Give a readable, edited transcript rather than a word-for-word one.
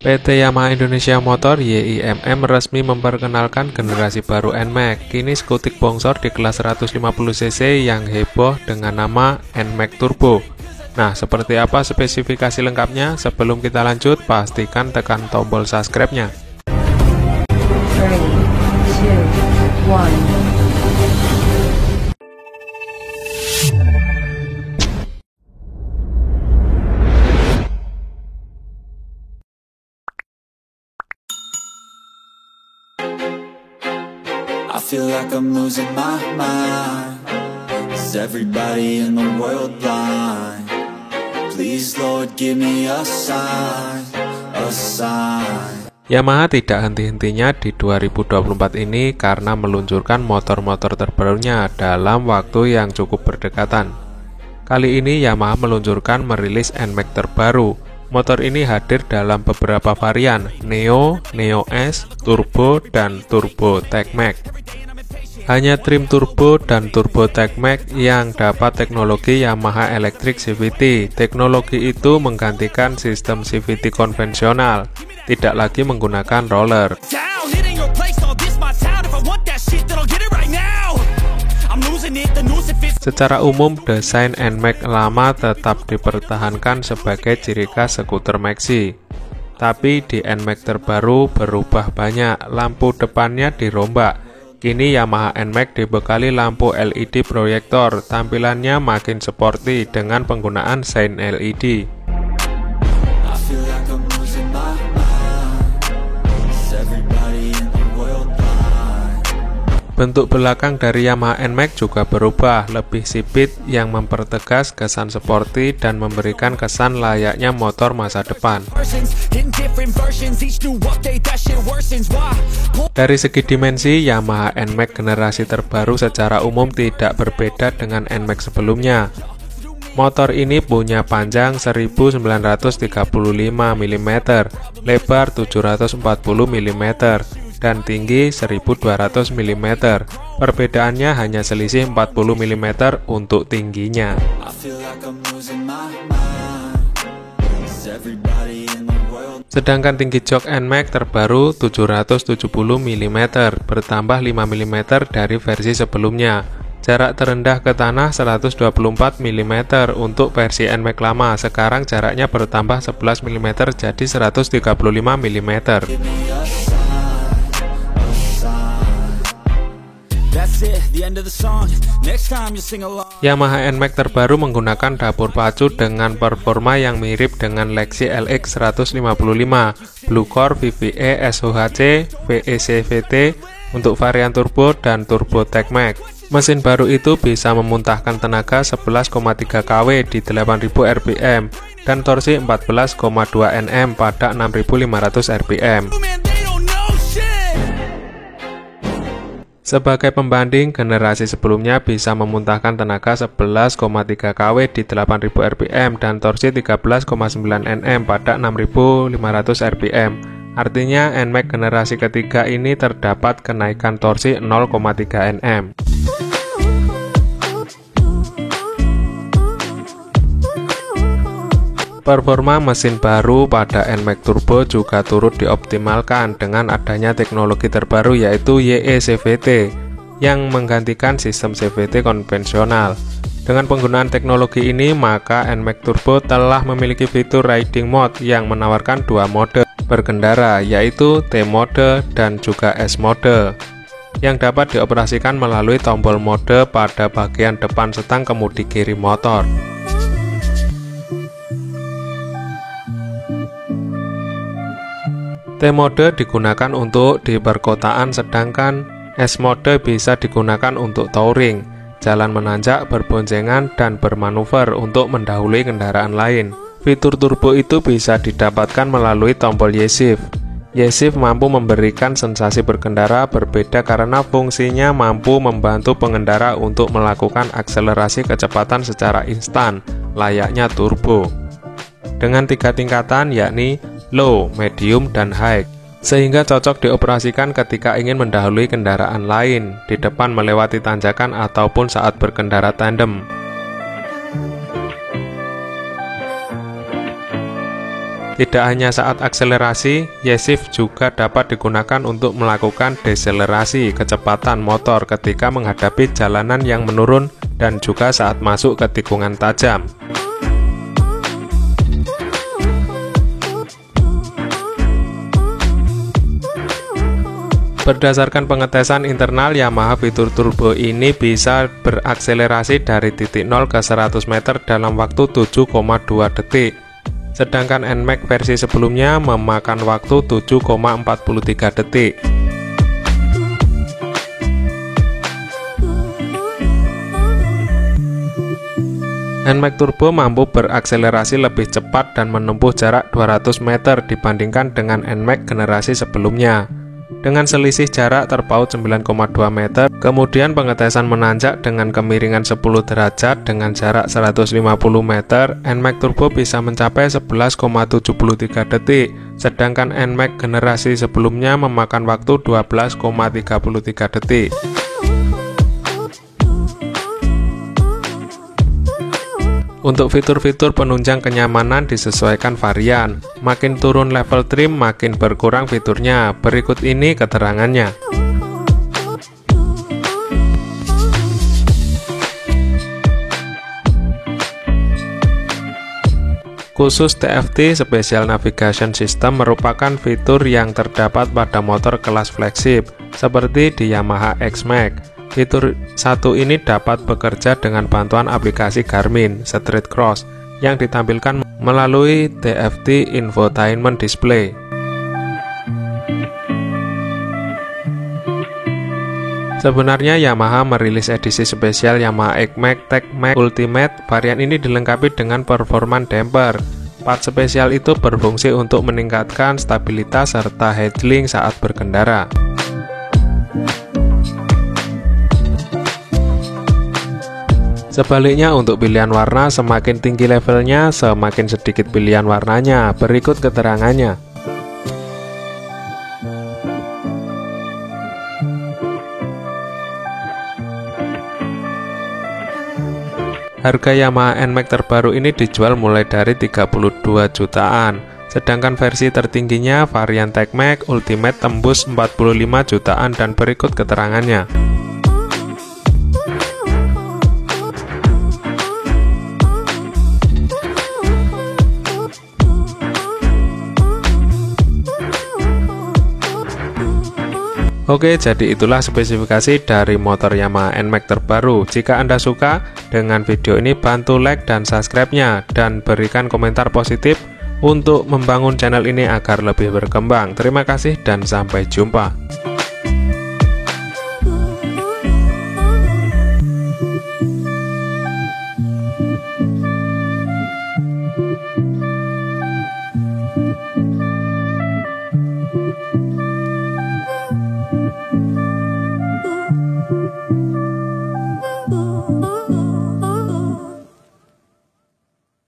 PT Yamaha Indonesia Motor (YIMM) resmi memperkenalkan generasi baru NMAX. Kini skutik bongsor di kelas 150cc yang heboh dengan nama NMAX Turbo. Nah, seperti apa spesifikasi lengkapnya? Sebelum kita lanjut, pastikan tekan tombol subscribe-nya. 3, 2, 1. I feel like I'm losing my mind. Is everybody in the world blind? Please Lord give me a sign, a sign. Yamaha tidak henti-hentinya di 2024 ini karena meluncurkan motor-motor terbarunya dalam waktu yang cukup berdekatan. Kali ini Yamaha merilis NMAX terbaru. Motor ini hadir dalam beberapa varian, Neo, Neo S, Turbo, dan Turbo TechMax. Hanya trim Turbo dan Turbo TechMax yang dapat teknologi Yamaha Electric CVT. Teknologi itu menggantikan sistem CVT konvensional, tidak lagi menggunakan roller. Secara umum, desain NMAX lama tetap dipertahankan sebagai ciri khas skuter maxi. Tapi di NMAX terbaru berubah banyak, lampu depannya dirombak. Kini Yamaha NMAX dibekali lampu LED proyektor, tampilannya makin sporty dengan penggunaan sein LED. Bentuk belakang dari Yamaha NMAX juga berubah, lebih sipit yang mempertegas kesan sporty dan memberikan kesan layaknya motor masa depan. Dari segi dimensi, Yamaha NMAX generasi terbaru secara umum tidak berbeda dengan NMAX sebelumnya. Motor ini punya panjang 1935 mm, lebar 740 mm, dan tinggi 1200 mm. Perbedaannya hanya selisih 40 mm untuk tingginya. Sedangkan tinggi jok NMAX terbaru 770 mm, bertambah 5 mm dari versi sebelumnya. Jarak terendah ke tanah 124 mm untuk versi NMAX lama, sekarang jaraknya bertambah 11 mm jadi 135 mm. Yamaha NMAX terbaru menggunakan dapur pacu dengan performa yang mirip dengan Lexi LX 155, Blue Core VVE SOHC, VE-CVT untuk varian turbo dan Turbo TechMax. Mesin baru itu bisa memuntahkan tenaga 11,3 kW di 8000 rpm dan torsi 14,2 Nm pada 6500 rpm. Sebagai pembanding, generasi sebelumnya bisa memuntahkan tenaga 11,3 kW di 8000 rpm dan torsi 13,9 Nm pada 6500 rpm. Artinya NMAX generasi ketiga ini terdapat kenaikan torsi 0,3 Nm. Performa mesin baru pada NMAX Turbo juga turut dioptimalkan dengan adanya teknologi terbaru yaitu YE-CVT yang menggantikan sistem CVT konvensional. Dengan penggunaan teknologi ini, maka NMAX Turbo telah memiliki fitur riding mode yang menawarkan dua mode berkendara, yaitu T-mode dan juga S-mode, yang dapat dioperasikan melalui tombol mode pada bagian depan setang kemudi kiri motor. T-mode digunakan untuk di perkotaan, sedangkan S-mode bisa digunakan untuk touring, jalan menanjak, berboncengan, dan bermanuver untuk mendahului kendaraan lain. Fitur turbo itu bisa didapatkan melalui tombol Y-Shift. Y-Shift mampu memberikan sensasi berkendara berbeda karena fungsinya mampu membantu pengendara untuk melakukan akselerasi kecepatan secara instan, layaknya turbo. Dengan 3 tingkatan yakni low, medium, dan high, sehingga cocok dioperasikan ketika ingin mendahului kendaraan lain, di depan melewati tanjakan ataupun saat berkendara tandem. Tidak hanya saat akselerasi, Y-shift juga dapat digunakan untuk melakukan deselerasi kecepatan motor ketika menghadapi jalanan yang menurun dan juga saat masuk ke tikungan tajam. Berdasarkan pengetesan internal, Yamaha fitur turbo ini bisa berakselerasi dari titik 0 ke 100 meter dalam waktu 7,2 detik. Sedangkan NMAX versi sebelumnya memakan waktu 7,43 detik. NMAX Turbo mampu berakselerasi lebih cepat dan menempuh jarak 200 meter dibandingkan dengan NMAX generasi sebelumnya, dengan selisih jarak terpaut 9,2 meter. Kemudian pengetesan menanjak dengan kemiringan 10 derajat dengan jarak 150 meter, NMAX Turbo bisa mencapai 11,73 detik, sedangkan NMAX generasi sebelumnya memakan waktu 12,33 detik. Untuk fitur-fitur penunjang kenyamanan disesuaikan varian. Makin turun level trim, makin berkurang fiturnya. Berikut ini keterangannya. Khusus TFT Special Navigation System merupakan fitur yang terdapat pada motor kelas flagship, seperti di Yamaha X-Max. Fitur satu ini dapat bekerja dengan bantuan aplikasi Garmin Street Cross yang ditampilkan melalui TFT Infotainment Display. Sebenarnya Yamaha merilis edisi spesial Yamaha X-Max TechMax Ultimate. Varian ini dilengkapi dengan performance damper. Part spesial itu berfungsi untuk meningkatkan stabilitas serta handling saat berkendara. Sebaliknya untuk pilihan warna, semakin tinggi levelnya, semakin sedikit pilihan warnanya. Berikut keterangannya. Harga Yamaha NMAX terbaru ini dijual mulai dari 32 jutaan. Sedangkan versi tertingginya varian TechMax Ultimate tembus 45 jutaan dan berikut keterangannya. Oke, jadi itulah spesifikasi dari motor Yamaha NMAX terbaru. Jika Anda suka dengan video ini, bantu like dan subscribe-nya, dan berikan komentar positif untuk membangun channel ini agar lebih berkembang. Terima kasih dan sampai jumpa.